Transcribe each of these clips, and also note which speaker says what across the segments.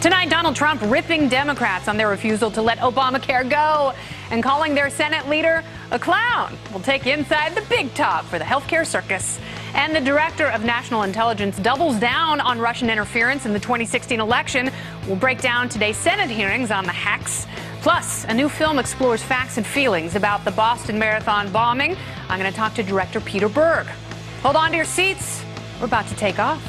Speaker 1: Tonight, Donald Trump ripping Democrats on their refusal to let Obamacare go and calling their Senate leader a clown. We'll take you inside the big top for the healthcare circus. And the director of national intelligence doubles down on Russian interference in the 2016 election. We'll break down today's Senate hearings on the hacks. Plus, a new film explores facts and feelings about the Boston Marathon bombing. I'm going to talk to director Peter Berg. Hold on to your seats. We're about to take off.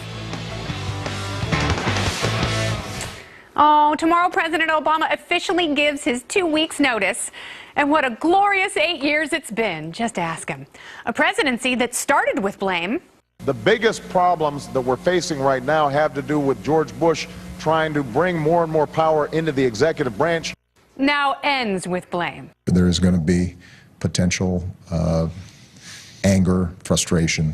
Speaker 1: Oh, tomorrow President Obama officially gives his 2 weeks notice. And what a glorious 8 years it's been. Just ask him. A presidency that started with blame.
Speaker 2: The biggest problems that we're facing right now have to do with George Bush trying to bring more and more power into the executive branch.
Speaker 1: Now ends with blame.
Speaker 3: There is going to be potential anger, frustration,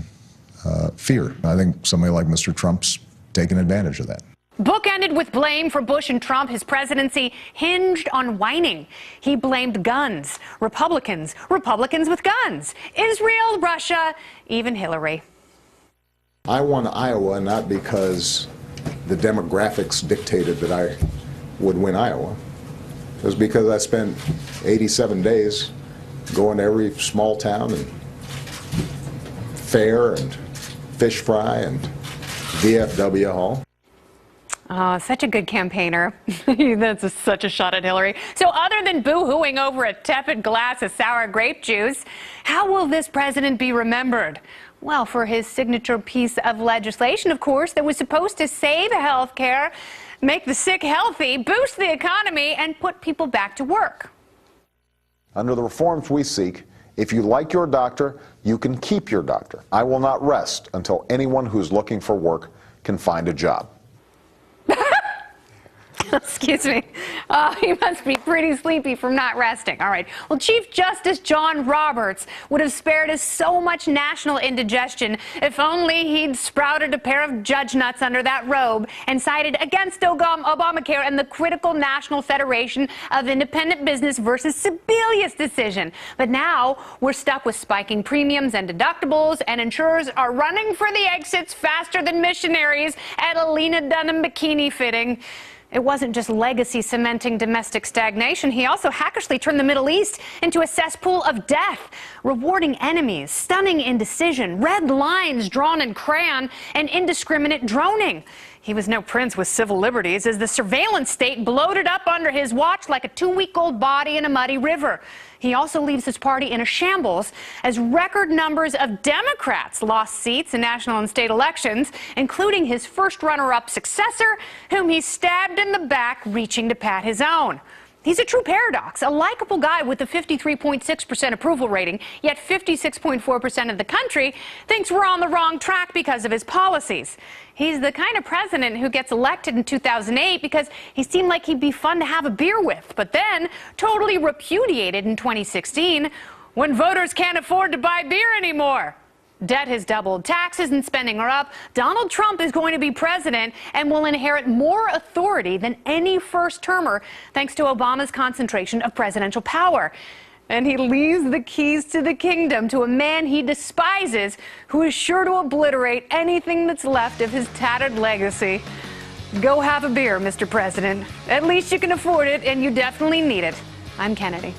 Speaker 3: fear. I think somebody like Mr. Trump's taken advantage of that.
Speaker 1: Book ended with blame for Bush and Trump. His presidency hinged on whining. He blamed guns, Republicans with guns, Israel, Russia, even Hillary.
Speaker 3: I won Iowa not because the demographics dictated that I would win Iowa. It was because I spent 87 days going to every small town and fair and fish fry and VFW hall.
Speaker 1: Oh, such a good campaigner. That's such a shot at Hillary. So other than boo-hooing over a tepid glass of sour grape juice, how will this president be remembered? Well, for his signature piece of legislation, of course, that was supposed to save health care, make the sick healthy, boost the economy, and put people back to work.
Speaker 2: Under the reforms we seek, if you like your doctor, you can keep your doctor. I will not rest until anyone who's looking for work can find a job.
Speaker 1: Excuse me. Oh, he must be pretty sleepy from not resting. All right. Well, Chief Justice John Roberts would have spared us so much national indigestion if only he'd sprouted a pair of judge nuts under that robe and sided against Obamacare and the critical National Federation of Independent Business versus Sebelius decision. But now we're stuck with spiking premiums and deductibles, and insurers are running for the exits faster than missionaries at a Lena Dunham bikini fitting. It wasn't just legacy cementing domestic stagnation. He also hackishly turned the Middle East into a cesspool of death, rewarding enemies, stunning indecision, red lines drawn in crayon, and indiscriminate droning. He was no prince with civil liberties as the surveillance state bloated up under his watch like a 2-week-old body in a muddy river. He also leaves his party in a shambles as record numbers of Democrats lost seats in national and state elections, including his first runner-up successor, whom he stabbed in the back, reaching to pat his own. He's a true paradox, a likable guy with a 53.6% approval rating, yet 56.4% of the country thinks we're on the wrong track because of his policies. He's the kind of president who gets elected in 2008 because he seemed like he'd be fun to have a beer with, but then totally repudiated in 2016 when voters can't afford to buy beer anymore. Debt has doubled, taxes and spending are up. Donald Trump is going to be president and will inherit more authority than any first-termer thanks to Obama's concentration of presidential power. And he leaves the keys to the kingdom to a man he despises who is sure to obliterate anything that's left of his tattered legacy. Go have a beer, Mr. President. At least you can afford it, and you definitely need it. I'm Kennedy.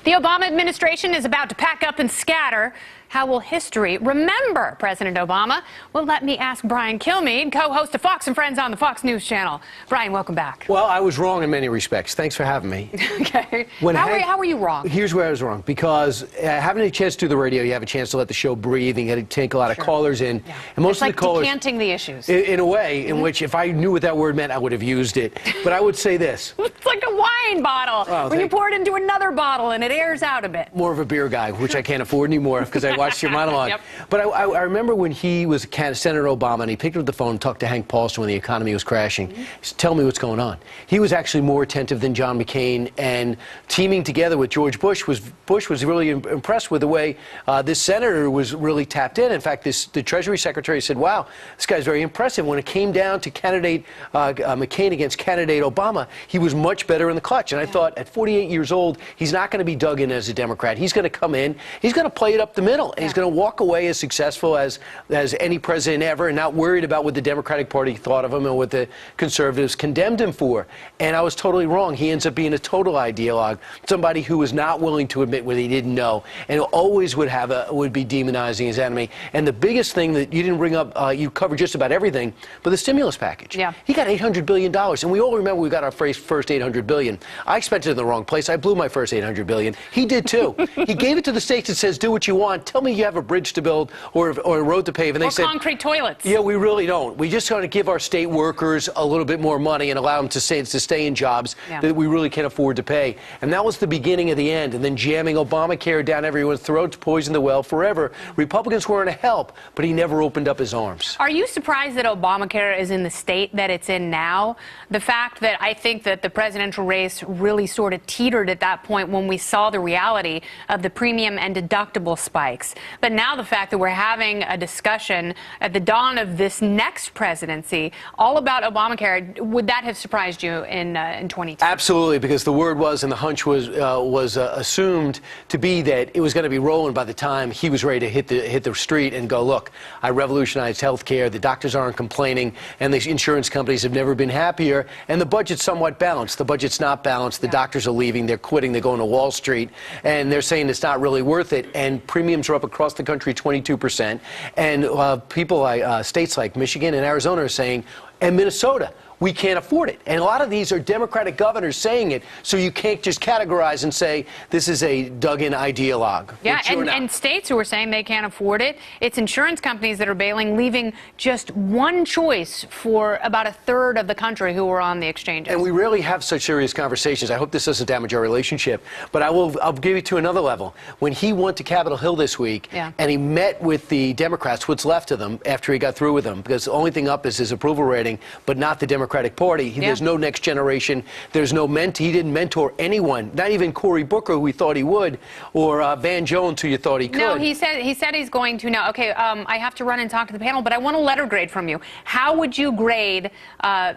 Speaker 1: The Obama administration is about to pack up and scatter. How will history remember President Obama? Well, let me ask Brian Kilmeade, co-host of Fox and Friends on the Fox News Channel. Brian, welcome back.
Speaker 4: Well, I was wrong in many respects. Thanks for having me.
Speaker 1: Okay. How were you wrong?
Speaker 4: Here's where I was wrong. Because having a chance to do the radio, you have a chance to let the show breathe and get to take a lot of callers in.
Speaker 1: Yeah.
Speaker 4: And most
Speaker 1: it's
Speaker 4: of
Speaker 1: like
Speaker 4: the callers,
Speaker 1: decanting the issues.
Speaker 4: In a way, in which if I knew what that word meant, I would have used it. But I would say this.
Speaker 1: It's like a wine bottle when you pour it into another bottle and it airs out a bit.
Speaker 4: More of a beer guy, which I can't afford anymore because I watch watched your monologue.
Speaker 1: Yep.
Speaker 4: But I remember when he was Senator Obama, and he picked up the phone and talked to Hank Paulson when the economy was crashing. He said, tell me what's going on. He was actually more attentive than John McCain, and teaming together with George Bush was really impressed with the way this senator was really tapped in. In fact, the Treasury Secretary said, wow, this guy's very impressive. When it came down to candidate McCain against candidate Obama, he was much better in the clutch. And I thought, at 48 years old, he's not going to be dug in as a Democrat. He's going to come in, he's going to play it up the middle, and he's going to walk away as successful as any president ever, and not worried about what the Democratic Party thought of him and what the conservatives condemned him for. And I was totally wrong. He ends up being a total ideologue, somebody who was not willing to admit what he didn't know, and always would be demonizing his enemy. And the biggest thing that you didn't bring up, you covered just about everything, but the stimulus package.
Speaker 1: Yeah.
Speaker 4: He got $800 billion, and we all remember we got our first $800 billion. I spent it in the wrong place. I blew my first $800 billion. He did too. He gave it to the states and says, do what you want. Tell me you have a bridge to build or a road to pave. And they said,
Speaker 1: concrete toilets.
Speaker 4: Yeah, we really don't. We just want to give our state workers a little bit more money and allow them to stay in jobs that we really can't afford to pay. And that was the beginning of the end. And then jamming Obamacare down everyone's throats, poisoned the well forever. Republicans weren't to help, but he never opened up his arms.
Speaker 1: Are you surprised that Obamacare is in the state that it's in now? The fact that I think that the presidential race really sort of teetered at that point when we saw the reality of the premium and deductible spikes. But now the fact that we're having a discussion at the dawn of this next presidency all about Obamacare, would that have surprised you in 2022?
Speaker 4: Absolutely, because the word was, and the hunch was assumed to be that it was going to be rolling by the time he was ready to hit the street and go, look, I revolutionized health care, the doctors aren't complaining, and the insurance companies have never been happier, and the budget's somewhat balanced. The budget's not balanced. The doctors are leaving. They're quitting. They're going to Wall Street, and they're saying it's not really worth it, and premiums are up across the country 22%, and people like states like Michigan and Arizona are saying, and Minnesota, we can't afford it. And a lot of these are Democratic governors saying it, so you can't just categorize and say this is a dug-in ideologue.
Speaker 1: Yeah, and states who are saying they can't afford it. It's insurance companies that are bailing, leaving just one choice for about a third of the country who are on the exchanges.
Speaker 4: And we rarely have such serious conversations. I hope this doesn't damage our relationship. But I'll give you to another level. When he went to Capitol Hill this week, and he met with the Democrats, what's left of them, after he got through with them, because the only thing up is his approval rating, but not the Democratic Party. There's no next generation. There's no he didn't mentor anyone, not even Cory Booker, who he thought he would, or Van Jones, who you thought he could.
Speaker 1: No, he said he's going to now. Okay, I have to run and talk to the panel, but I want a letter grade from you. How would you grade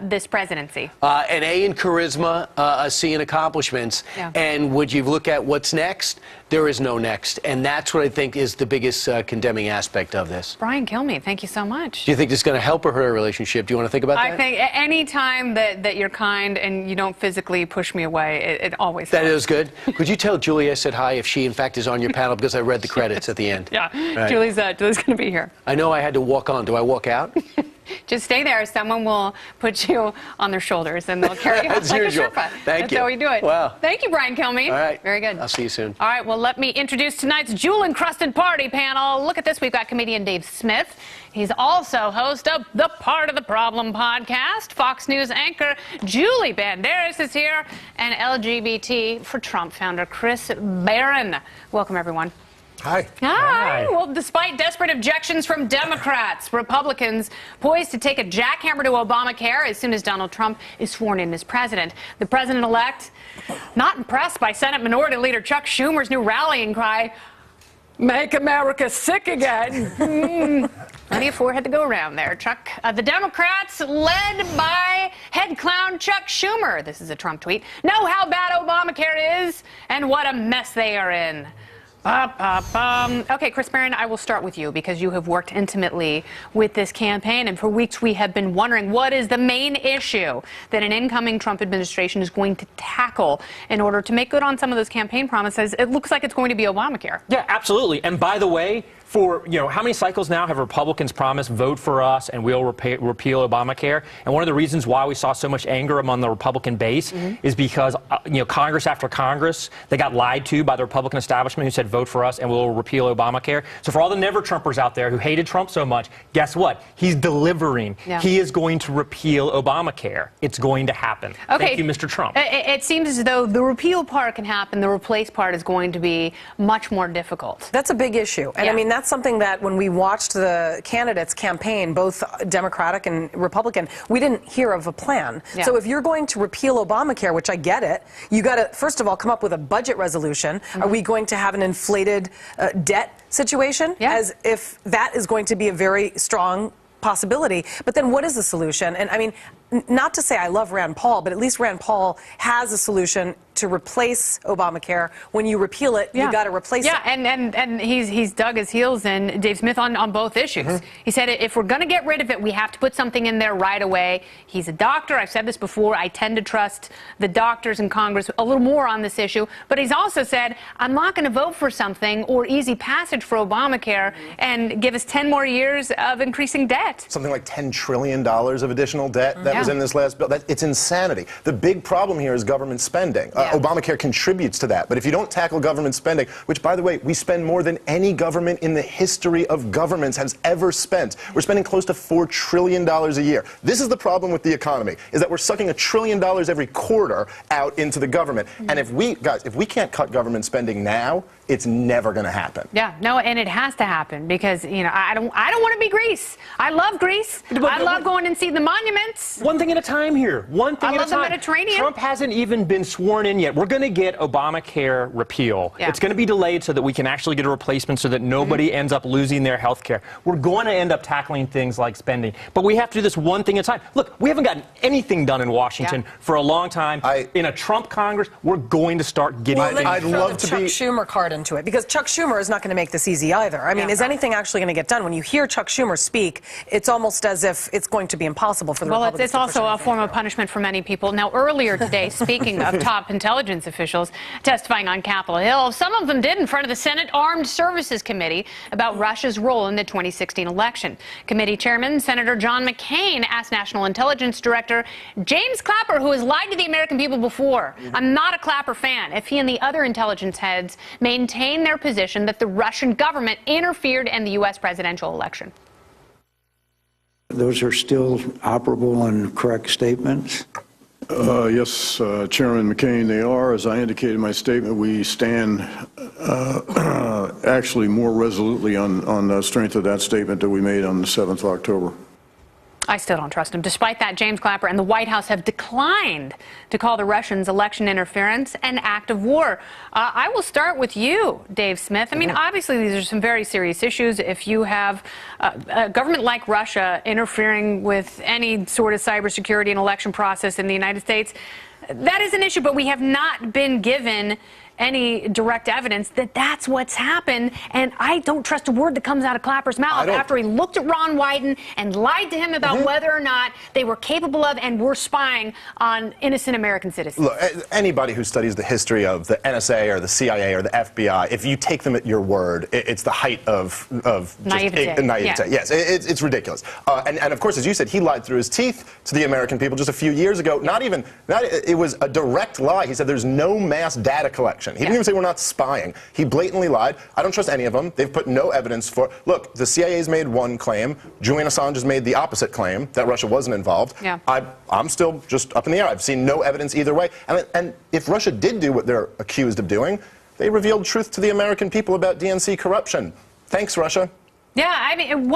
Speaker 1: this presidency?
Speaker 4: An A in charisma, a C in accomplishments. And would you look at what's next? There is no next. And that's what I think is the biggest condemning aspect of this.
Speaker 1: Brian Kilmeade, thank you so much.
Speaker 4: Do you think this is going to help or hurt our relationship? Do you want to think about that?
Speaker 1: I think any time that you're kind and you don't physically push me away, it always helps.
Speaker 4: That is good. Could you tell Julie I said hi if she, in fact, is on your panel, because I read the credits at the end?
Speaker 1: Yeah,
Speaker 4: right.
Speaker 1: Julie's going to be here.
Speaker 4: I know I had to walk on. Do I walk out?
Speaker 1: Just stay there. Someone will put you on their shoulders and they'll carry you out like
Speaker 4: usual.
Speaker 1: a Sherpa.
Speaker 4: Thank you.
Speaker 1: That's how we do it.
Speaker 4: Wow.
Speaker 1: Thank you, Brian Kilmeade.
Speaker 4: All right.
Speaker 1: Very good.
Speaker 4: I'll see you soon.
Speaker 1: All right. Well, let me introduce tonight's jewel-encrusted party panel. Look at this. We've got comedian Dave Smith. He's also host of the Part of the Problem podcast. Fox News anchor Julie Banderas is here, and LGBT for Trump founder Chris Barron. Welcome, everyone.
Speaker 3: Hi.
Speaker 1: Hi. Well, despite desperate objections from Democrats, Republicans poised to take a jackhammer to Obamacare as soon as Donald Trump is sworn in as president. The president-elect not impressed by Senate Minority Leader Chuck Schumer's new rallying cry, "Make America sick again." Plenty of forehead to go around there, Chuck. The Democrats, led by head clown Chuck Schumer, this is a Trump tweet, know how bad Obamacare is and what a mess they are in. Okay, Chris Barron, I will start with you because you have worked intimately with this campaign, and for weeks we have been wondering what is the main issue that an incoming Trump administration is going to tackle in order to make good on some of those campaign promises. It looks like it's going to be Obamacare.
Speaker 5: Yeah, absolutely. And by the way, for, how many cycles now have Republicans promised vote for us and we'll repeal Obamacare? And one of the reasons why we saw so much anger among the Republican base is because, Congress after Congress, they got lied to by the Republican establishment who said vote for us and we'll repeal Obamacare. So for all the never-Trumpers out there who hated Trump so much, guess what? He's delivering. Yeah. He is going to repeal Obamacare. It's going to happen.
Speaker 1: Okay.
Speaker 5: Thank you, Mr. Trump.
Speaker 1: It seems as though the repeal part can happen. The replace part is going to be much more difficult.
Speaker 6: That's a big issue. And I mean, that's something that when we watched the candidates campaign, both Democratic and Republican, we didn't hear of a plan.
Speaker 1: Yeah.
Speaker 6: So if you're going to repeal Obamacare, which I get it, you got to, first of all, come up with a budget resolution. Are we going to have an inflated debt situation?
Speaker 1: Yeah.
Speaker 6: As if that is going to be a very strong possibility. But then what is the solution? And I mean, not to say I love Rand Paul, but at least Rand Paul has a solution to replace Obamacare. When you repeal it, you got to replace it.
Speaker 1: Yeah, and he's dug his heels in, Dave Smith, on both issues. He said if we're going to get rid of it, we have to put something in there right away. He's a doctor. I've said this before. I tend to trust the doctors in Congress a little more on this issue. But he's also said, I'm not going to vote for something or easy passage for Obamacare and give us 10 more years of increasing debt.
Speaker 7: Something like $10 trillion of additional debt that was in this last bill. It's insanity. The big problem here is government spending. Obamacare contributes to that. But if you don't tackle government spending, which, by the way, we spend more than any government in the history of governments has ever spent. We're spending close to $4 trillion a year. This is the problem with the economy, is that we're sucking $1 trillion every quarter out into the government. And if we can't cut government spending now, it's never going to happen.
Speaker 1: Yeah, no, and it has to happen because, you know, I don't want to be Greece. I love Greece. I love going and seeing the monuments.
Speaker 5: One thing at a time here. One thing at a time.
Speaker 1: I love the Mediterranean.
Speaker 5: Trump hasn't even been sworn in yet. We're going to get Obamacare repeal.
Speaker 1: Yeah.
Speaker 5: It's going to be delayed so that we can actually get a replacement so that nobody ends up losing their health care. We're going to end up tackling things like spending. But we have to do this one thing at a time. Look, we haven't gotten anything done in Washington for a long time. In a Trump Congress, we're going to start getting things done.
Speaker 6: I'd love to Chuck Schumer card into it, because Chuck Schumer is not going to make this easy either. I mean, is anything actually going to get done? When you hear Chuck Schumer speak, it's almost as if it's going to be impossible for the Republicans.
Speaker 1: Well, it's also a form of punishment for many people. Now, earlier today, speaking of top intelligence officials testifying on Capitol Hill, some of them did in front of the Senate Armed Services Committee about Russia's role in the 2016 election. Committee Chairman Senator John McCain asked National Intelligence Director James Clapper, who has lied to the American people before, I'm not a Clapper fan, if he and the other intelligence heads maintain their position that the Russian government interfered in the U.S. presidential election.
Speaker 8: Those are still operable and correct statements?
Speaker 9: Yes, Chairman McCain, they are. As I indicated in my statement, we stand actually more resolutely on the strength of that statement that we made on the 7th of October.
Speaker 1: I still don't trust him. Despite that, James Clapper and the White House have declined to call the Russians' election interference an act of war. I will start with you, Dave Smith. I mean, obviously, these are some very serious issues. If you have a government like Russia interfering with any sort of cybersecurity and election process in the United States, that is an issue, but we have not been given any direct evidence that that's what's happened, and I don't trust a word that comes out of Clapper's mouth after he looked at Ron Wyden and lied to him about whether or not they were capable of and were spying on innocent American citizens.
Speaker 7: Look, anybody who studies the history of the NSA or the CIA or the FBI, if you take them at your word, it's the height of
Speaker 1: naivete.
Speaker 7: Naivete. Yes, it's ridiculous. And of course, as you said, he lied through his teeth to the American people just a few years ago. It was a direct lie. He said there's no mass data collection. He didn't even say we're not spying. He blatantly lied. I don't trust any of them. They've put no evidence for. Look, the CIA's made one claim. Julian Assange has made the opposite claim, that Russia wasn't involved.
Speaker 1: Yeah.
Speaker 7: I'm still just up in the air. I've seen no evidence either way. And if Russia did do what they're accused of doing, they revealed truth to the American people about DNC corruption. Thanks, Russia.
Speaker 1: Yeah, I mean,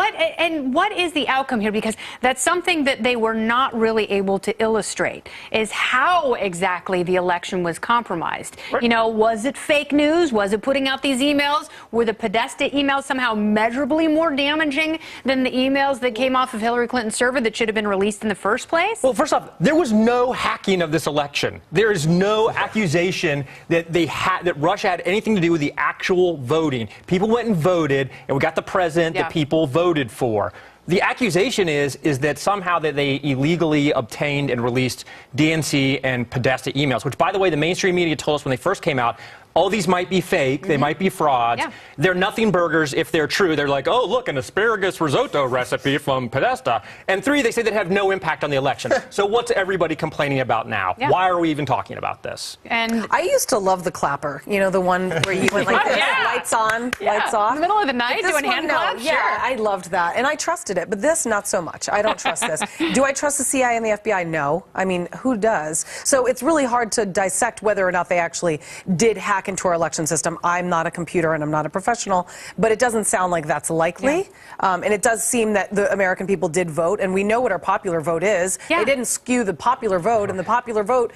Speaker 1: what is the outcome here? Because that's something that they were not really able to illustrate, is how exactly the election was compromised. You know, was it fake news? Was it putting out these emails? Were the Podesta emails somehow measurably more damaging than the emails that came off of Hillary Clinton's server that should have been released in the first place?
Speaker 5: Well, first off, there was no hacking of this election. There is no accusation that that Russia had anything to do with the actual voting. People went and voted, and we got the president that people voted for. The accusation is that somehow that they illegally obtained and released DNC and Podesta emails, which, by the way, the mainstream media told us when they first came out, all these might be fake, they might be frauds. They're nothing burgers if they're true. They're like, oh, look, an asparagus risotto recipe from Podesta. And 3, they say that have no impact on the election. So what's everybody complaining about now? Why are we even talking about this?
Speaker 6: And I used to love the Clapper, you know, the one where you went like this, lights on, lights off.
Speaker 1: In the middle of the night doing hand claps?
Speaker 6: Yeah, I loved that. And I trusted it. But this, not so much. I don't trust this. Do I trust the CIA and the FBI? No. I mean, who does? So it's really hard to dissect whether or not they actually did hack hack into our election system. I'm not a computer and I'm not a professional, but it doesn't sound like that's likely. And it does seem that the American people did vote, and we know what our popular vote is. They didn't skew the popular vote, and the popular vote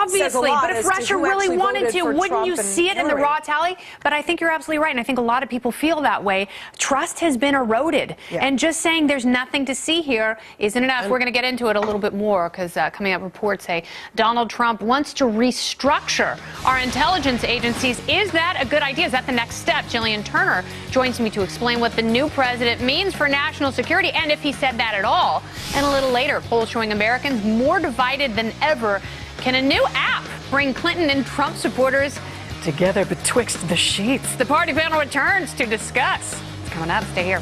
Speaker 6: says a lot.
Speaker 1: But if Russia really wanted to, wouldn't you see it in the raw tally? But I think you're absolutely right, and I think a lot of people feel that way. Trust has been eroded, and just saying there's nothing to see here isn't enough. We're going to get into it a little bit more, because coming up, reports say Donald Trump wants to restructure our intelligence agencies. Is that a good idea? Is that the next step? Jillian Turner joins me to explain what the new president means for national security, and if he said that at all. And a little later, polls showing Americans more divided than ever. Can a new app bring Clinton and Trump supporters together betwixt the sheets? The party panel returns to discuss. It's coming up. Stay here.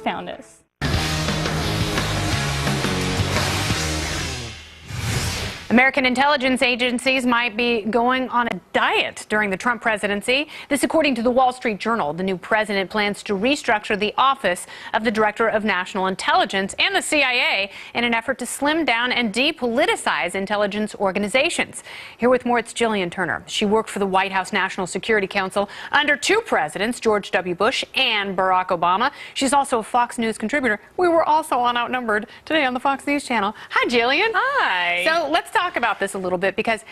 Speaker 10: Found us.
Speaker 1: American intelligence agencies might be going on a diet during the Trump presidency. This according to the Wall Street Journal. The new president plans to restructure the office of the Director of National Intelligence and the CIA in an effort to slim down and depoliticize intelligence organizations. Here with more, it's Jillian Turner. She worked for the White House National Security Council under two presidents, George W. Bush and Barack Obama. She's also a Fox News contributor. We were also on Outnumbered today on the Fox News channel. Hi, Jillian.
Speaker 10: Hi.
Speaker 1: So let's talk about this a little bit, because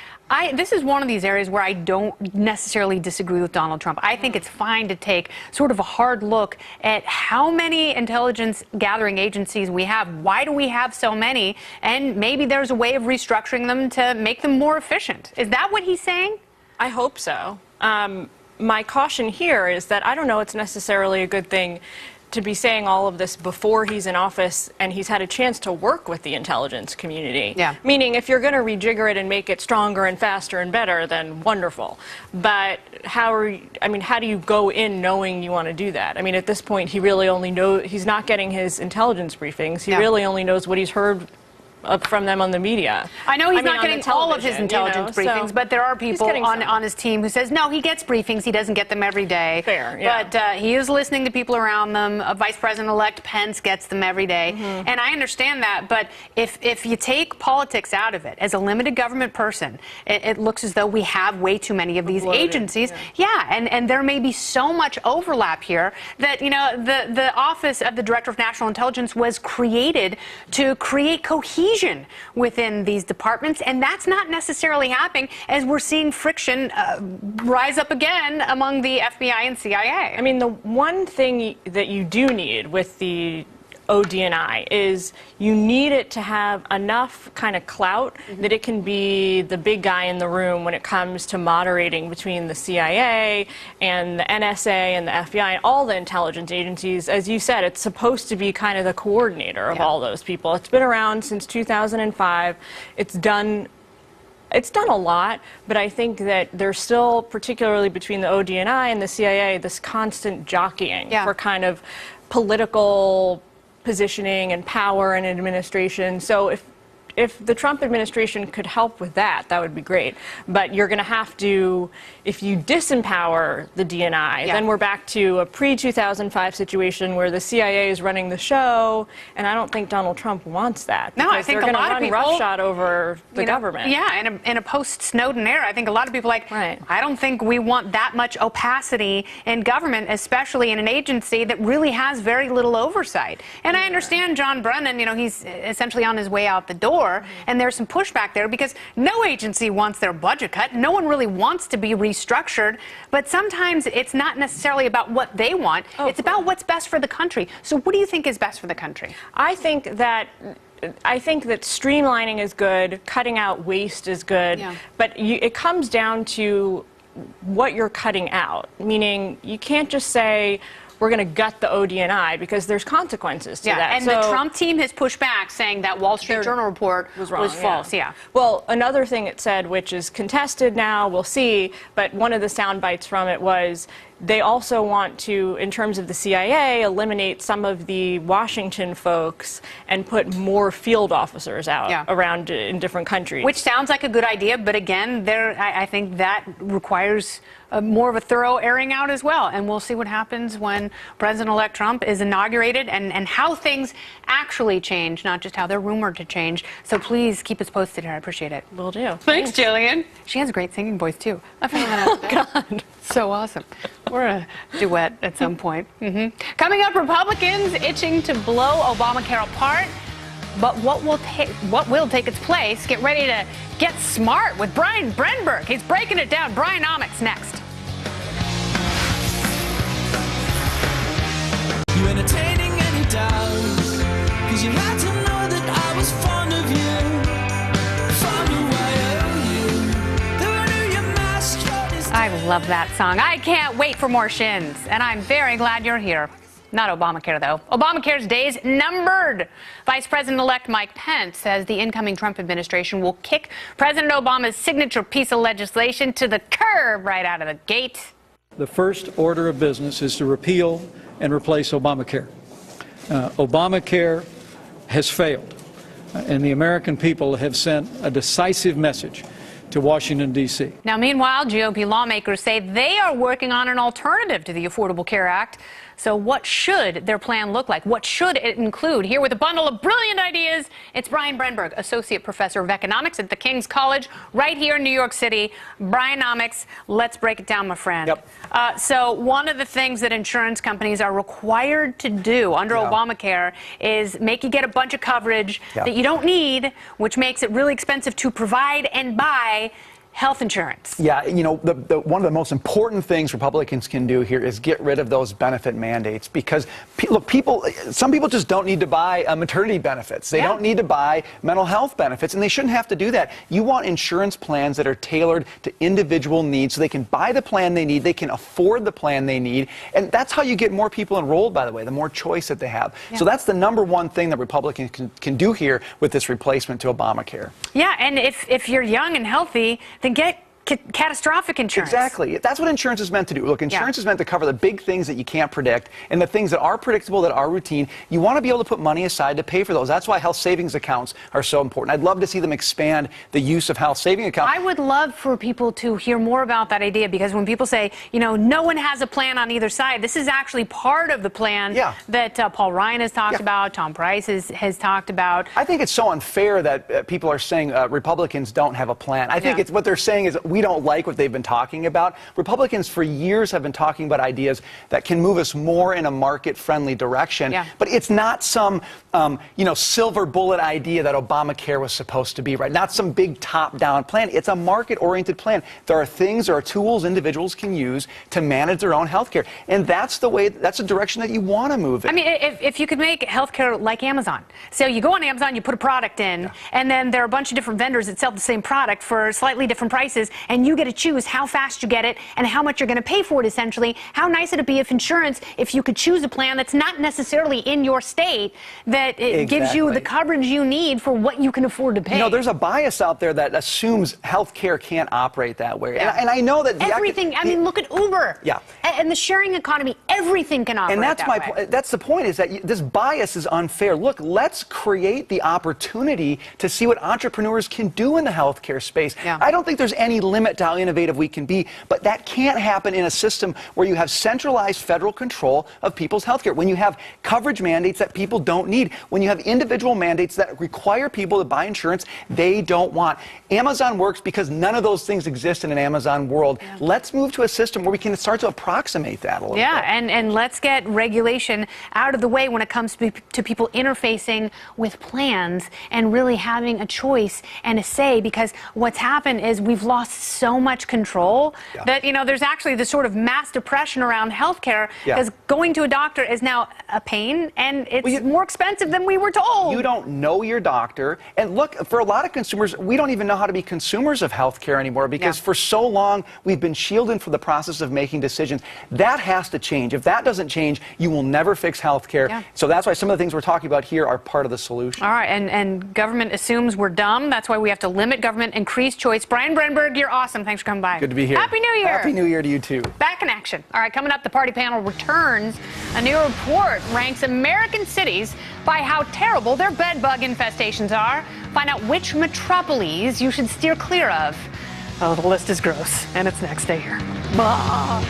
Speaker 1: this is one of these areas where I don't necessarily disagree with Donald Trump. I think it's fine to take sort of a hard look at how many intelligence gathering agencies we have. Why do we have so many? And maybe there's a way of restructuring them to make them more efficient. Is that what he's saying?
Speaker 10: I hope so. My caution here is that I don't know it's necessarily a good thing to be saying all of this before he's in office and he's had a chance to work with the intelligence community.
Speaker 1: Yeah.
Speaker 10: Meaning, if you're going to rejigger it and make it stronger and faster and better, then wonderful. But how do you go in knowing you want to do that? I mean, at this point, he really only knows, he's not getting his intelligence briefings. He really only knows what he's heard from them on the media.
Speaker 1: I know he's not getting all of his intelligence briefings, but there are people on his team who says, no, he gets briefings, he doesn't get them every day.
Speaker 10: Fair, yeah.
Speaker 1: But he is listening to people around them. Vice President-elect Pence gets them every day. And I understand that, but if you take politics out of it, as a limited government person, it looks as though we have way too many of these agencies. And there may be so much overlap here that, you know, the Office of the Director of National Intelligence was created to create cohesion within these departments, and that's not necessarily happening, as we're seeing friction rise up again among the FBI and CIA.
Speaker 10: I mean, the one thing that you do need with the ODNI is you need it to have enough kind of clout that it can be the big guy in the room when it comes to moderating between the CIA and the NSA and the FBI and all the intelligence agencies. As you said, it's supposed to be kind of the coordinator of all those people. It's been around since 2005. It's done a lot, but I think that there's still, particularly between the ODNI and the CIA, this constant jockeying for kind of political positioning and power and administration. So if the Trump administration could help with that, that would be great. But you're going to have to, if you disempower the DNI, then we're back to a pre-2005 situation where the CIA is running the show, and I don't think Donald Trump wants that.
Speaker 1: No, I think
Speaker 10: they're
Speaker 1: a lot of people
Speaker 10: roughshod over the government.
Speaker 1: Yeah, in a post-Snowden era, I think a lot of people I don't think we want that much opacity in government, especially in an agency that really has very little oversight. And I understand John Brennan, you know, he's essentially on his way out the door. And there's some pushback there because no agency wants their budget cut. No one really wants to be restructured. But sometimes it's not necessarily about what they want. It's about what's best for the country. So what do you think is best for the country?
Speaker 10: I think that streamlining is good, cutting out waste is good, but it comes down to what you're cutting out. Meaning, you can't just say, we're going to gut the ODNI, because there's consequences to that.
Speaker 1: And the Trump team has pushed back, saying that Wall Street Journal report was false.
Speaker 10: Well, another thing it said, which is contested now, we'll see, but one of the sound bites from it was, they also want to, in terms of the CIA, eliminate some of the Washington folks and put more field officers out around in different countries.
Speaker 1: Which sounds like a good idea, but again, I think that requires more of a thorough airing out as well. And we'll see what happens when President-elect Trump is inaugurated and how things actually change, not just how they're rumored to change. So please keep us posted here. I appreciate it.
Speaker 10: Will do.
Speaker 1: Thanks, Jillian. She has a great singing voice, too. I found that out. Oh, God. So awesome. We're a duet at some point. Coming up, Republicans itching to blow Obamacare apart. But what will take its place? Get ready to get smart with Brian Brenberg. He's breaking it down. Brianomics next.
Speaker 11: You entertaining any doubts? 'Cause you had to know that I was fond of you. Fond of YOU. The new your mascot is.
Speaker 1: I love that song. I can't wait for more shins, and I'm very glad you're here. Not Obamacare, though. Obamacare's days numbered. Vice President-elect Mike Pence says the incoming Trump administration will kick President Obama's signature piece of legislation to the curb right out of the gate.
Speaker 12: The first order of business is to repeal and replace Obamacare. Obamacare has failed, and the American people have sent a decisive message to Washington, D.C.
Speaker 1: Now, meanwhile, GOP lawmakers say they are working on an alternative to the Affordable Care Act. So what should their plan look like? What should it include? Here with a bundle of brilliant ideas, it's Brian Brenberg, Associate Professor of Economics at the King's College, right here in New York City. Brianomics, let's break it down, my friend.
Speaker 13: Yep.
Speaker 1: So one of the things that insurance companies are required to do under Obamacare is make you get a bunch of coverage that you don't need, which makes it really expensive to provide and buy health insurance.
Speaker 13: Yeah, you know, one of the most important things Republicans can do here is get rid of those benefit mandates, because look, some people just don't need to buy maternity benefits. They don't need to buy mental health benefits, and they shouldn't have to do that. You want insurance plans that are tailored to individual needs, so they can buy the plan they need, they can afford the plan they need, and that's how you get more people enrolled, by the way, the more choice that they have. So that's the number one thing that Republicans can do here with this replacement to Obamacare.
Speaker 1: Yeah, and if you're young and healthy, then get catastrophic insurance.
Speaker 13: Exactly. That's what insurance is meant to do. Look, insurance is meant to cover the big things that you can't predict, and the things that are predictable, that are routine. You want to be able to put money aside to pay for those. That's why health savings accounts are so important. I'd love to see them expand the use of health saving accounts.
Speaker 1: I would love for people to hear more about that idea, because when people say, you know, no one has a plan on either side, this is actually part of the plan that Paul Ryan has talked about, Tom Price has talked about.
Speaker 13: I think it's so unfair that people are saying Republicans don't have a plan. I think it's what they're saying is we don't like what they've been talking about. Republicans for years have been talking about ideas that can move us more in a market-friendly direction. But it's not some, silver bullet idea that Obamacare was supposed to be, right? Not some big top-down plan. It's a market-oriented plan. There are tools individuals can use to manage their own health care. And that's the direction that you want to move in.
Speaker 1: I mean, if you could make healthcare like Amazon. So you go on Amazon, you put a product in, and then there are a bunch of different vendors that sell the same product for slightly different prices, and you get to choose how fast you get it and how much you're going to pay for it, essentially. How nice would it be if you could choose a plan that's not necessarily in your state, that it gives you the coverage you need for what you can afford to pay.
Speaker 13: You know, there's a bias out there that assumes healthcare can't operate that way. And I know that
Speaker 1: everything, I mean, look at Uber. And the sharing economy, everything can operate that way.
Speaker 13: And that's the point, is that this bias is unfair. Look, let's create the opportunity to see what entrepreneurs can do in the healthcare space. I don't think there's any limit to how innovative we can be, but that can't happen in a system where you have centralized federal control of people's health care, when you have coverage mandates that people don't need, when you have individual mandates that require people to buy insurance they don't want. Amazon works because none of those things exist in an Amazon world. Let's move to a system where we can start to approximate that a little bit.
Speaker 1: And let's get regulation out of the way when it comes to people interfacing with plans and really having a choice and a say, because what's happened is we've lost so much control that, there's actually this sort of mass depression around healthcare, because going to a doctor is now a pain, and it's more expensive than we were told.
Speaker 13: You don't know your doctor. And look, for a lot of consumers, we don't even know how to be consumers of healthcare anymore, because for so long we've been shielded from the process of making decisions. That has to change. If that doesn't change, you will never fix healthcare. So that's why some of the things we're talking about here are part of the solution.
Speaker 1: All right, and government assumes we're dumb. That's why we have to limit government, increase choice. Brian Brenberg, you're you're awesome. Thanks for coming by.
Speaker 13: Good to be here.
Speaker 1: Happy New Year.
Speaker 13: Happy New Year to you, too.
Speaker 1: Back in action. All right, coming up, the party panel returns. A new report ranks American cities by how terrible their bed bug infestations are. Find out which metropolis you should steer clear of. Oh, the list is gross, and it's next day here. Bah.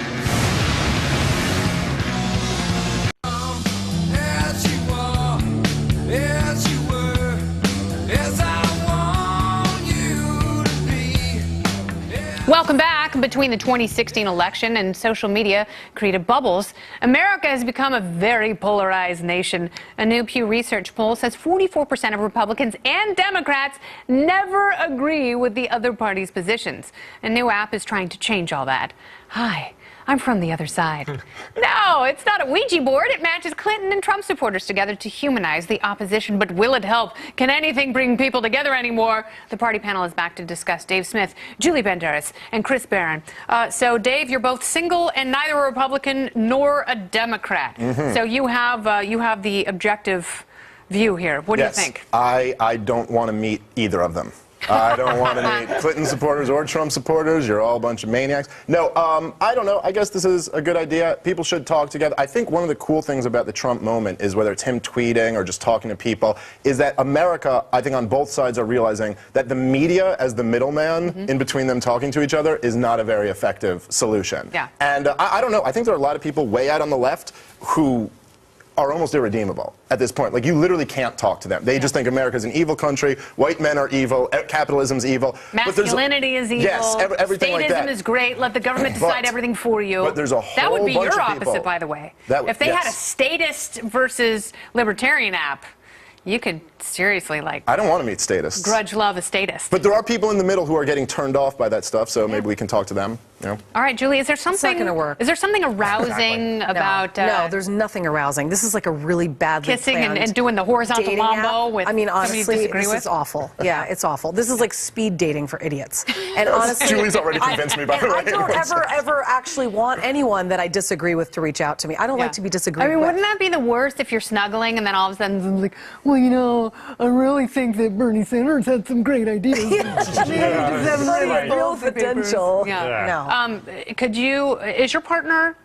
Speaker 1: Welcome back. Between the 2016 election and social media created bubbles, America has become a very polarized nation. A new Pew Research poll says 44% of Republicans and Democrats never agree with the other party's positions. A new app is trying to change all that. Hi. I'm from the other side. No, it's not a Ouija board. It matches Clinton and Trump supporters together to humanize the opposition. But will it help? Can anything bring people together anymore? The party panel is back to discuss. Dave Smith, Julie Banderas, and Chris Barron. So, Dave, you're both single and neither a Republican nor a Democrat. So you have the objective view here. What do you think?
Speaker 7: I don't want to meet either of them. I don't want to meet Clinton supporters or Trump supporters. You're all a bunch of maniacs. No, I don't know. I guess this is a good idea. People should talk together. I think one of the cool things about the Trump moment is, whether it's him tweeting or just talking to people, is that America, I think on both sides, are realizing that the media as the middleman in between them talking to each other is not a very effective solution.
Speaker 1: Yeah.
Speaker 7: And I don't know. I think there are a lot of people way out on the left who are almost irredeemable at this point. Like, you literally can't talk to them. They just think America's an evil country, white men are evil, capitalism's evil.
Speaker 1: Masculinity is evil.
Speaker 7: Yes, everything like that.
Speaker 1: Statism is great. Let the government decide everything for you.
Speaker 7: But there's a whole
Speaker 1: that would be
Speaker 7: bunch
Speaker 1: your
Speaker 7: of
Speaker 1: opposite,
Speaker 7: people
Speaker 1: by the way.
Speaker 7: If
Speaker 1: they had a statist versus libertarian app, you could seriously, like,
Speaker 7: I don't want to meet statists.
Speaker 1: Grudge love a statist.
Speaker 7: But there are people in the middle who are getting turned off by that stuff, so maybe we can talk to them. You know?
Speaker 1: All right, Julie, is there something?
Speaker 6: It's not going to work.
Speaker 1: Is there something arousing about?
Speaker 6: No, there's nothing arousing. This is like a really badly
Speaker 1: kissing
Speaker 6: planned
Speaker 1: and doing the horizontal
Speaker 6: dating
Speaker 1: mambo
Speaker 6: app.
Speaker 1: with.
Speaker 6: I mean,
Speaker 1: somebody
Speaker 6: honestly,
Speaker 1: you disagree
Speaker 6: this
Speaker 1: with?
Speaker 6: is awful. Yeah, it's awful. This is like speed dating for idiots. And honestly,
Speaker 7: Julie's already convinced me, by the way.
Speaker 6: I don't ever actually want anyone that I disagree with to reach out to me. I don't like to be disagreed with.
Speaker 1: I mean, wouldn't that be the worst if you're snuggling and then all of a sudden, like, well, you know, I really think that Bernie Sanders had some great ideas.
Speaker 6: Real potential.
Speaker 1: No. Could you? Is your partner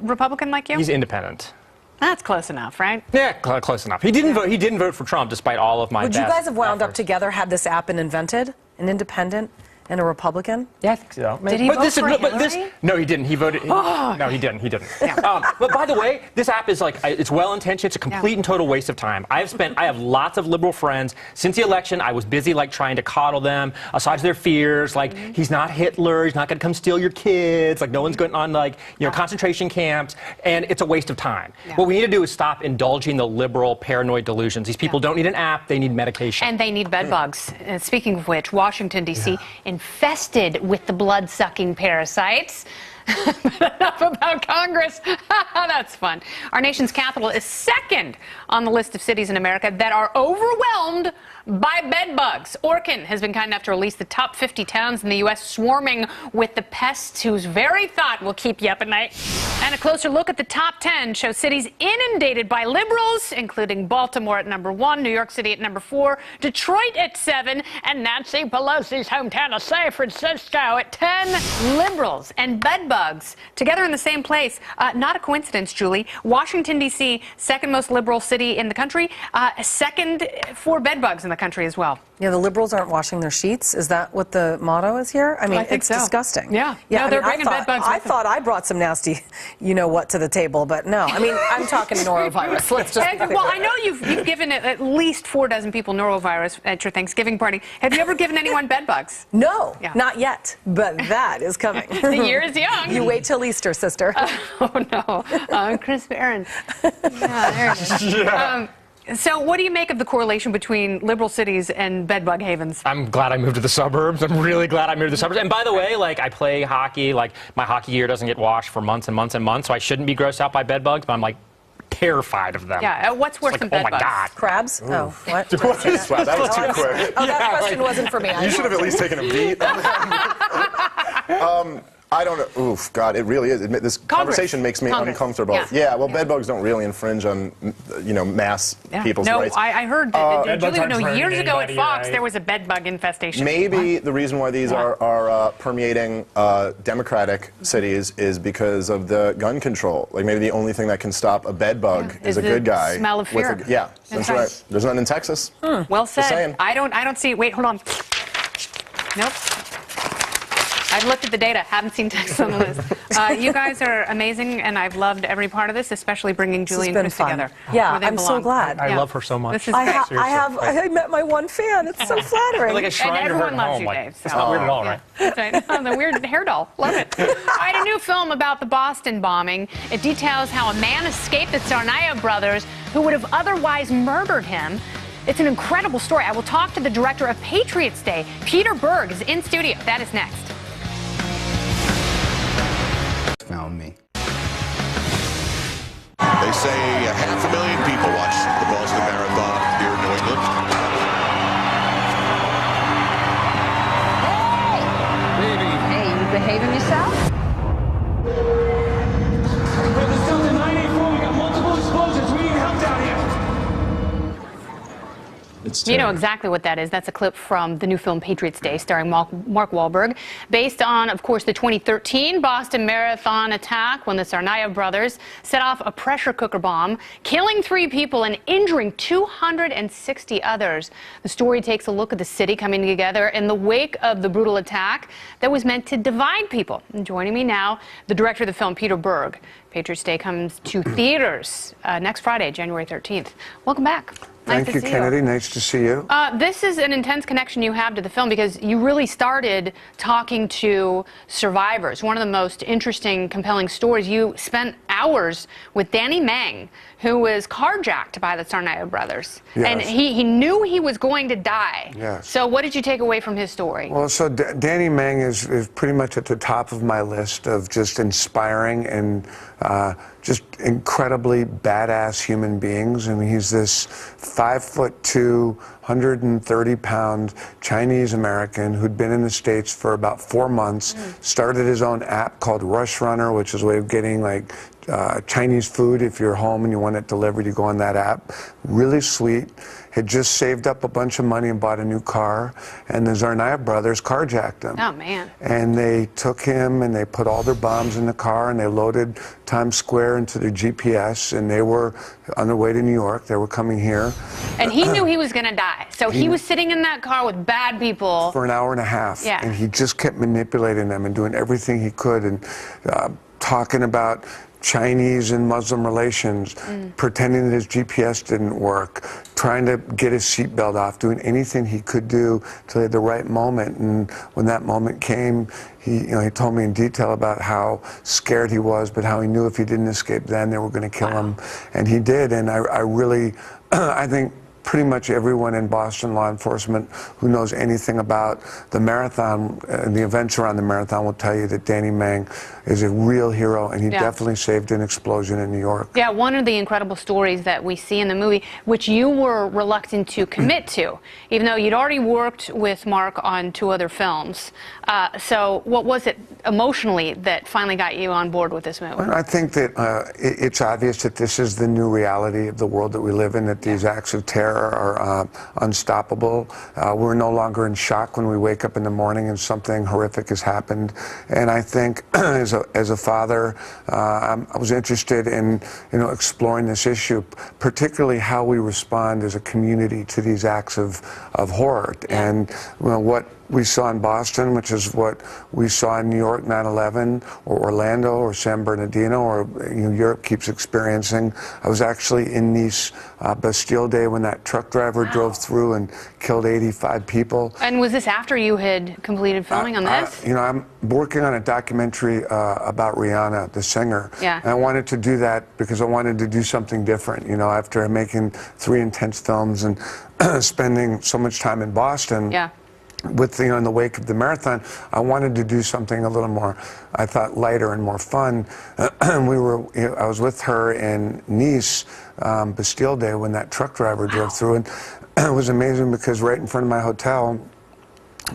Speaker 1: Republican like you?
Speaker 5: He's independent.
Speaker 1: That's close enough, right?
Speaker 5: Yeah, close enough. He didn't vote. He didn't vote for Trump, despite all of my.
Speaker 6: Would you guys have wound up together had this app been invented? An independent and a Republican?
Speaker 5: Yeah, I think so.
Speaker 1: Did he vote for Hillary?
Speaker 5: No, he didn't. He voted. No, he didn't. He didn't. But by the way, this app is like, it's well-intentioned. It's a complete and total waste of time. I have lots of liberal friends. Since the election, I was busy like trying to coddle them, assuage their fears. Like, he's not Hitler. He's not going to come steal your kids. Like, no one's going on, like, concentration camps. And it's a waste of time. What we need to do is stop indulging the liberal paranoid delusions. These people don't need an app. They need medication.
Speaker 1: And they need bed bugs. Speaking of which, Washington, D.C. infested with the blood-sucking parasites. But enough about Congress. That's fun. Our nation's capital is second on the list of cities in America that are overwhelmed by bed bugs. Orkin has been kind enough to release the top 50 towns in the U.S. swarming with the pests whose very thought will keep you up at night. And a closer look at the top 10 shows cities inundated by liberals, including Baltimore at number 1, New York City at number 4, Detroit at 7, and Nancy Pelosi's hometown of San Francisco at 10. Liberals and bed bugs together in the same place. Not a coincidence, Julie. Washington, D.C., second most liberal city in the country, second for bed bugs in the country as well.
Speaker 6: Yeah, the liberals aren't washing their sheets. Is that what the motto is here? I mean, it's disgusting.
Speaker 1: Yeah.
Speaker 6: Yeah,
Speaker 1: No, they're bringing bed bugs.
Speaker 6: I thought I brought some nasty, you know what, to the table, but no. I mean, I'm talking norovirus. Let's just.
Speaker 1: Well, I know you've given at least 4 dozen people norovirus at your Thanksgiving party. Have you ever given anyone bed bugs?
Speaker 6: No, not yet. But that is coming.
Speaker 1: The year is young.
Speaker 6: You wait till Easter, sister.
Speaker 1: Oh no, Chris Barron. Yeah, there it is. So what do you make of the correlation between liberal cities and bedbug havens?
Speaker 5: I'm glad I moved to the suburbs. I'm really glad I moved to the suburbs. And by the way, like, I play hockey. Like, my hockey gear doesn't get washed for months and months and months, so I shouldn't be grossed out by bedbugs, but I'm like terrified of them.
Speaker 1: Yeah, what's worse than bedbugs?
Speaker 5: Oh my God.
Speaker 6: Crabs?
Speaker 7: Ooh.
Speaker 6: Oh, what?
Speaker 7: Wow, that was too quick.
Speaker 6: Oh, that question wasn't for me.
Speaker 7: You should have at least taken a beat. I don't know. Oof, God, it really is. This conversation makes me uncomfortable. Yeah, well, bed bugs don't really infringe on, mass people's rights.
Speaker 1: No, I heard that. Julie, years ago at Fox, there was a bed bug infestation.
Speaker 7: Maybe the reason why these are permeating Democratic cities is because of the gun control. Like maybe the only thing that can stop a bed bug is a good guy.
Speaker 1: Smell of fear.
Speaker 7: That's right. There's none in Texas.
Speaker 1: Well said. I don't see. Wait, hold on. Nope. I've looked at the data, haven't seen Texas on the list. You guys are amazing, and I've loved every part of this, especially bringing Julie and Chris together.
Speaker 6: Yeah, I'm so glad.
Speaker 5: I love her so much.
Speaker 1: This is great.
Speaker 6: I met my one fan. It's so flattering.
Speaker 5: Like a shrine to her
Speaker 1: everyone loves
Speaker 5: home.
Speaker 1: you, Dave.
Speaker 5: It's not weird at all, right?
Speaker 1: That's right. The weird hair doll. Love it. I had a new film about the Boston bombing. It details how a man escaped the XAiO brothers who would have otherwise murdered him. It's an incredible story. I will talk to the director of Patriots Day. Peter Berg is in studio. That is next.
Speaker 14: Found me. They say 500,000 people watch the Boston Marathon here in New England.
Speaker 15: Baby. Hey, you behaving yourself?
Speaker 11: There's still the 94. We got multiple explosions. We need help down here.
Speaker 1: You know exactly what that is. That's a clip from the new film Patriots Day, starring Mark Wahlberg, based on, of course, the 2013 Boston Marathon attack when the XAiO brothers set off a pressure cooker bomb, killing 3 people and injuring 260 others. The story takes a look at the city coming together in the wake of the brutal attack that was meant to divide people. And joining me now, the director of the film, Peter Berg. Patriots Day comes to theaters next Friday, January 13th. Welcome back.
Speaker 16: Thank you, Kennedy. Nice to see you.
Speaker 1: This is an intense connection you have to the film because you really started talking to survivors. One of the most interesting, compelling stories. You spent hours with Danny Mang, who was carjacked by the XAiO brothers.
Speaker 16: Yes.
Speaker 1: And he knew he was going to die.
Speaker 16: Yes.
Speaker 1: So what did you take away from his story?
Speaker 16: Well, so Danny Mang is pretty much at the top of my list of just inspiring and just incredibly badass human beings. I mean, he's this 5'2", 130-pound Chinese American who'd been in the States for about 4 months, started his own app called Rush Runner, which is a way of getting like Chinese food. If you're home and you want it delivered, you go on that app. Really sweet. Had just saved up a bunch of money and bought a new car, and the XAiO brothers carjacked him.
Speaker 1: Oh, man.
Speaker 16: And they took him and they put all their bombs in the car and they loaded Times Square into their GPS, and they were on their way to New York. They were coming here.
Speaker 1: And he knew he was going to die. So he was sitting in that car with bad people.
Speaker 16: For an hour and a half.
Speaker 1: Yeah.
Speaker 16: And he just kept manipulating them and doing everything he could and talking about Chinese and Muslim relations, pretending that his GPS didn't work, trying to get his seatbelt off, doing anything he could do till the right moment. And when that moment came, he told me in detail about how scared he was, but how he knew if he didn't escape then, they were going to kill him. And he did. And I really, I think pretty much everyone in Boston law enforcement who knows anything about the marathon and the events around the marathon will tell you that Danny Mang is a real hero, and he definitely saved an explosion in New York. Yeah,
Speaker 1: one of the incredible stories that we see in the movie, which you were reluctant to commit to, even though you'd already worked with Mark on 2 other films. So what was it emotionally that finally got you on board with this movie?
Speaker 16: Well, I think that it's obvious that this is the new reality of the world that we live in, that these acts of terror are unstoppable. We're no longer in shock when we wake up in the morning and something horrific has happened. And I think as a father, I was interested in exploring this issue, particularly how we respond as a community to these acts of horror. And what we saw in Boston, which is what we saw in New York 9/11, or Orlando, or San Bernardino, or Europe keeps experiencing. I was actually in Nice, Bastille Day, when that truck driver drove through and killed 85 people.
Speaker 1: And was this after you had completed filming on this?
Speaker 16: I'm working on a documentary about Rihanna, the singer.
Speaker 1: Yeah.
Speaker 16: And I wanted to do that because I wanted to do something different. After making 3 intense films and spending so much time in Boston.
Speaker 1: Yeah.
Speaker 16: With in the wake of the marathon, I wanted to do something a little more, I thought, lighter and more fun. I was with her in Nice, Bastille Day, when that truck driver drove through, and it was amazing because right in front of my hotel,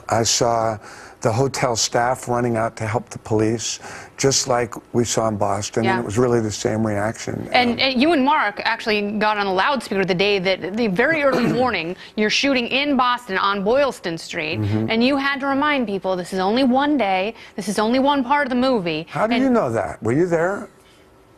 Speaker 16: I saw the hotel staff running out to help the police, just like we saw in Boston,
Speaker 1: Yeah.
Speaker 16: and it was really the same reaction.
Speaker 1: And you and Mark actually got on a loudspeaker the day that, the very early morning, you're shooting in Boston on Boylston Street, and you had to remind people this is only one day, this is only one part of the movie.
Speaker 16: How do you know that? Were you there?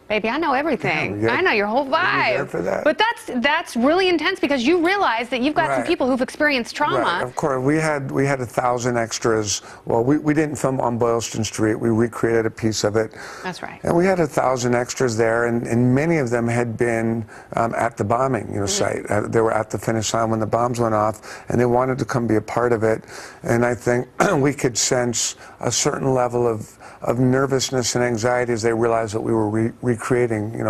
Speaker 1: Baby, I know everything.
Speaker 16: Yeah,
Speaker 1: I know your whole
Speaker 16: were you there
Speaker 1: vibe.
Speaker 16: for that?
Speaker 1: But that's really intense because you realize that you've got some
Speaker 16: Right.
Speaker 1: people who've experienced trauma.
Speaker 16: Right, of course. We had 1,000 extras. Well, we didn't film on Boylston Street. We recreated a piece of it.
Speaker 1: That's right.
Speaker 16: And we had 1,000 extras there, and many of them had been at the bombing site. They were at the finish line when the bombs went off, and they wanted to come be a part of it. And I think we could sense a certain level of nervousness and anxiety as they realized that we were recreating,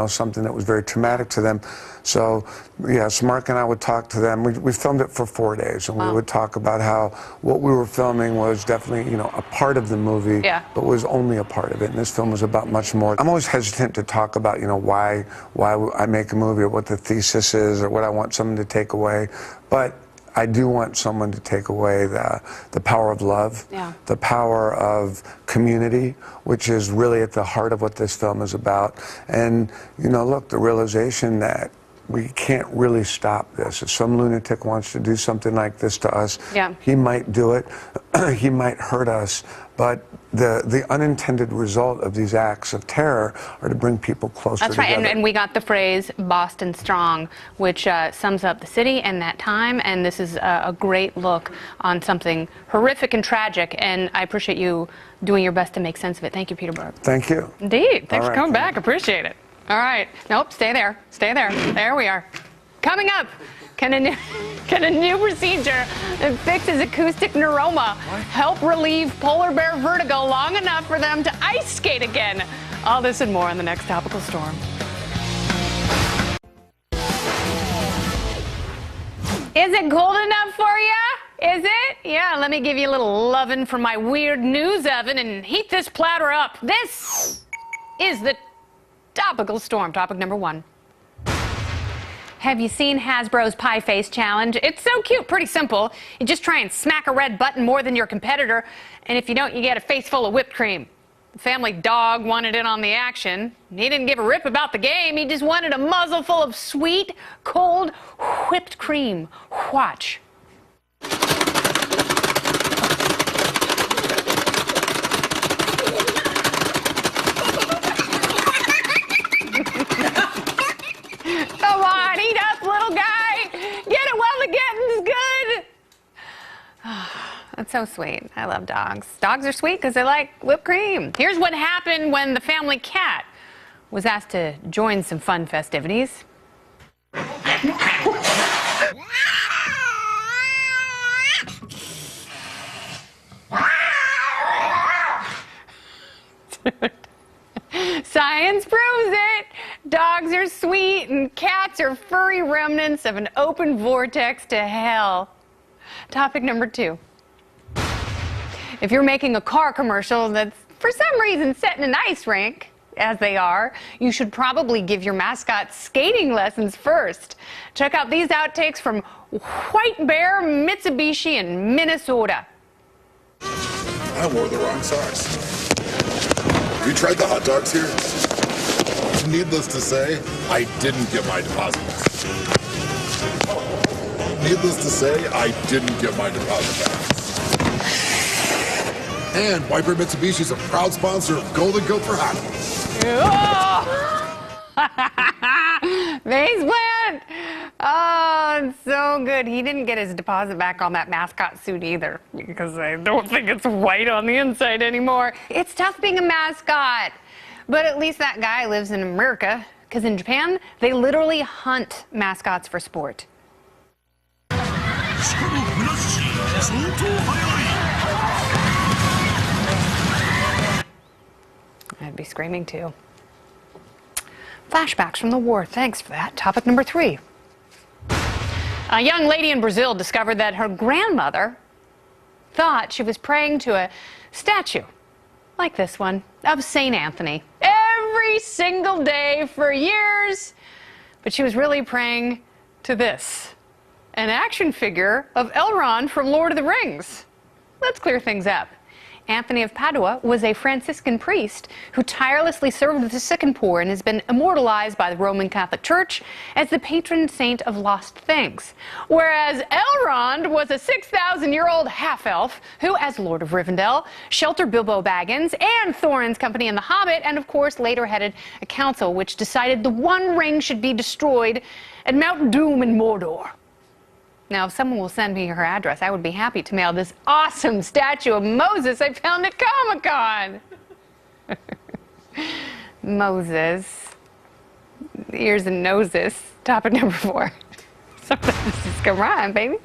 Speaker 16: something that was very traumatic to them. So, yes, Mark and I would talk to them. We filmed it for 4 days, and we would talk about how what we were filming was definitely, a part of the movie, but was only a part of it. And this film was about much more. I'm always hesitant to talk about, why I make a movie or what the thesis is or what I want someone to take away. But I do want someone to take away the power of love, the power of community, which is really at the heart of what this film is about. And, look, the realization that we can't really stop this. If some lunatic wants to do something like this to us, he might do it, he might hurt us, but the unintended result of these acts of terror are to bring people closer
Speaker 1: That's right,
Speaker 16: together.
Speaker 1: and we got the phrase Boston Strong, which sums up the city and that time, and this is a great look on something horrific and tragic, and I appreciate you doing your best to make sense of it. Thank you, Peter Berg.
Speaker 16: Thank you.
Speaker 1: Indeed. Thanks
Speaker 16: All
Speaker 1: for
Speaker 16: right,
Speaker 1: coming
Speaker 16: thank
Speaker 1: back. Appreciate it. All right. Nope, stay there. Stay there. There we are. Coming up, can a new procedure that fixes acoustic neuroma help relieve polar bear vertigo long enough for them to ice skate again? All this and more on the next Topical Storm. Is it cold enough for you? Is it? Yeah, let me give you a little lovin' from my weird news oven and heat this platter up. This is the Topical Storm. Topic number 1. Have you seen Hasbro's Pie Face Challenge? It's so cute, pretty simple. You just try and smack a red button more than your competitor, and if you don't, you get a face full of whipped cream. The family dog wanted in on the action. He didn't give a rip about the game. He just wanted a muzzle full of sweet, cold, whipped cream. Watch. Come on, eat up, little guy. Get it while the getting's good. That's so sweet. I love dogs. Dogs are sweet because they like whipped cream. Here's what happened when the family cat was asked to join some fun festivities. Science proves it. Dogs are sweet and cats are furry remnants of an open vortex to hell. Topic number 2. If you're making a car commercial that's for some reason set in an ice rink, as they are, you should probably give your mascot skating lessons first. Check out these outtakes from White Bear Mitsubishi in Minnesota.
Speaker 17: I wore the wrong socks. Have you tried the hot dogs here? Needless to say, I didn't get my deposit back. Needless to say, I didn't get my deposit back. And White Bear Mitsubishi is a proud sponsor of Golden Goat for Hot Dogs.
Speaker 1: Face plant! Oh, it's so good. He didn't get his deposit back on that mascot suit either, because I don't think it's white on the inside anymore. It's tough being a mascot, but at least that guy lives in America, because in Japan, they literally hunt mascots for sport. I'd be screaming too. Flashbacks from the war. Thanks for that. Topic number 3. A young lady in Brazil discovered that her grandmother thought she was praying to a statue, like this one, of St. Anthony, every single day for years. But she was really praying to this, an action figure of Elrond from Lord of the Rings. let's clear things up. Anthony of Padua was a Franciscan priest who tirelessly served the sick and poor and has been immortalized by the Roman Catholic Church as the patron saint of lost things. Whereas Elrond was a 6,000-year-old half-elf who, as Lord of Rivendell, sheltered Bilbo Baggins and Thorin's company in The Hobbit, and of course later headed a council which decided the One Ring should be destroyed at Mount Doom in Mordor. Now, if someone will send me her address, I would be happy to mail this awesome statue of Moses I found at Comic-Con. Moses. Ears and noses. Topic number 4. Sometimes it's gonna rhyme, baby.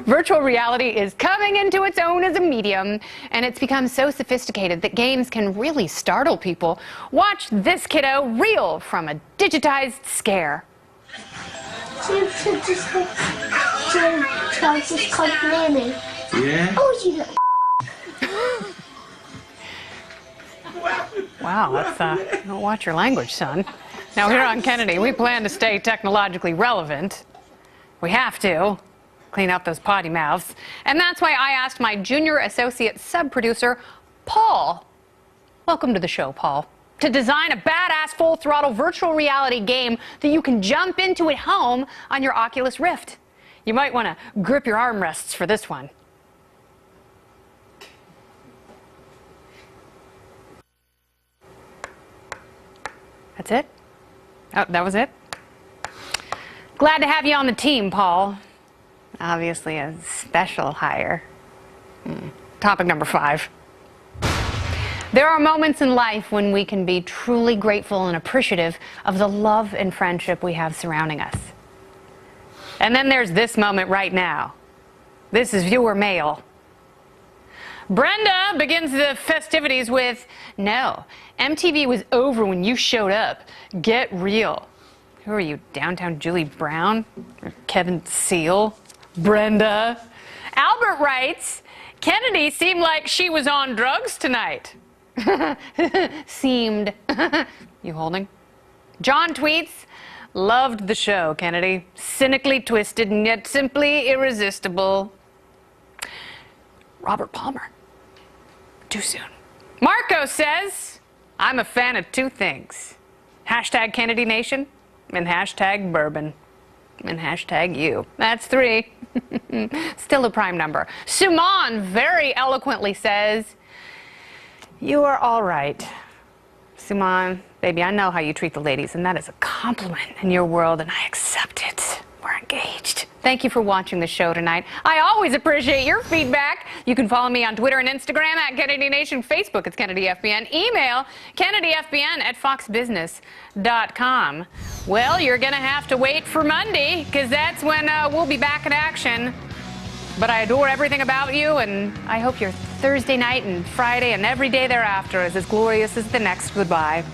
Speaker 1: Virtual reality is coming into its own as a medium, and it's become so sophisticated that games can really startle people. Watch this kiddo reel from a digitized scare.
Speaker 11: Yeah?
Speaker 1: Oh, you Wow, that's, don't watch your language, son. Now, here on Kennedy, we plan to stay technologically relevant. We have to clean up those potty mouths. And that's why I asked my junior associate sub-producer, Paul. Welcome to the show, Paul. To design a badass full-throttle virtual reality game that you can jump into at home on your Oculus Rift. You might want to grip your armrests for this one. That's it? Oh, that was it? Glad to have you on the team, Paul. Obviously a special hire. Topic number 5. There are moments in life when we can be truly grateful and appreciative of the love and friendship we have surrounding us. And then there's this moment right now. This is viewer mail. Brenda begins the festivities with, "No, MTV was over when you showed up. Get real." Who are you, Downtown Julie Brown? Or Kevin Seal? Brenda. Albert writes, "Kennedy seemed like she was on drugs tonight." Seemed. You holding? John tweets, "Loved the show, Kennedy. Cynically twisted and yet simply irresistible." Robert Palmer. Too soon. Marco says, "I'm a fan of 2 things. Hashtag Kennedy Nation and hashtag bourbon. And hashtag you." That's 3. Still a prime number. Suman very eloquently says, "You are all right." Suman, baby, I know how you treat the ladies, and that is a compliment in your world, and I accept it. We're engaged. Thank you for watching the show tonight. I always appreciate your feedback. You can follow me on Twitter and Instagram at Kennedy Nation. Facebook, it's Kennedy FBN. Email KennedyFBN@foxbusiness.com. Well, you're going to have to wait for Monday, because that's when we'll be back in action. But I adore everything about you, and I hope your Thursday night and Friday and every day thereafter is as glorious as the next. Goodbye.